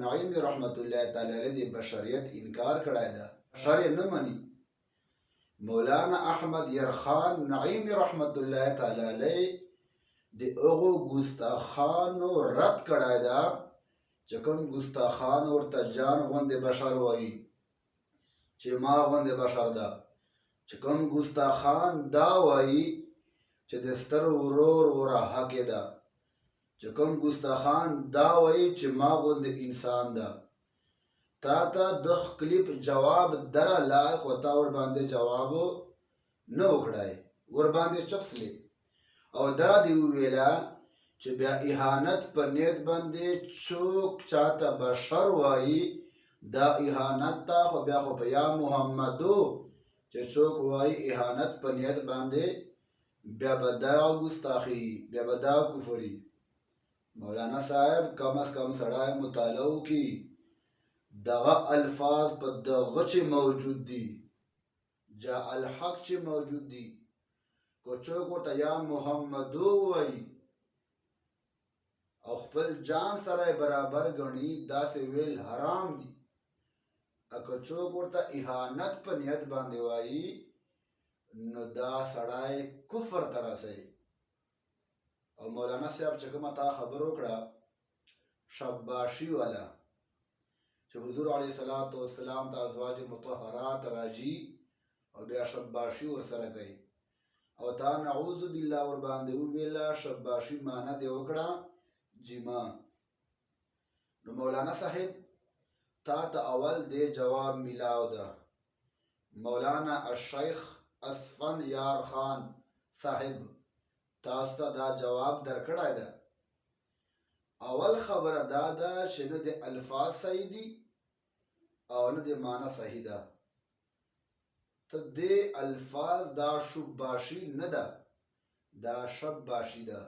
خان نعیم رحمت الله تعالی علیه د بشریت انکار کړای دا بشر نه مني مولانا احمد یرخان نعیم رحمت الله تعالی علیه د هغو ګستاخانو رد کړای دا چې کوم ګستاخان ورته جان غوندې بشر وایي چې ما غوندې بشر ده چې کوم ګستاخان دا وایي چې د ستر ورور وره حقې ده چې کوم ګستاخان دا وایي چې ما غوندې انسان ده تا ته د کلیپ جواب درله خو تا ورباندې جواب نه وکړی ورباندې چپسلې او دا دی وویله چې بیا اهانت په نیت باندې څوک چاته بشر وایي دا اهانت ته خو بیا خو په یا محمدو چې څوک وایي اهانت په نیت باندې بیا به دا ګستاخي بیا به دا کفري مولانا صاحب کم از کم سړی مطالعه وکړي دغه الفاظ په دغه چې موجود دي جاء الحق چې موجود دي کو څوک ورته یا محمدو وایي او خپل جان سره برابر ګڼي داسې ویل حرام دي که څوک ورته اهانت په نیت باندې وایي نو دا سړی کفر ته رسوي او مولانا صاحب چې کومه تا خبر وکړه شباشي والا چې حضور علیه الصلاۃ والسلام ته ازواج مطهرات راځي او بیا شباشي ورسره کوي او تا نعوذ بالله ورباندې وویله شباشي معنا دې وکړه جما نو مولانا صاحب تا ته اول دې جواب ملاو ده مولانا الشیخ اسفن یار خان صاحب تاسو ته دا جواب درکړای ده اول خبره دا ده چې نه د الفاظ صحیح دي او نه د معنا صحیح ده ته دې الفاظ دا شباشي نه ده دا شباشي ده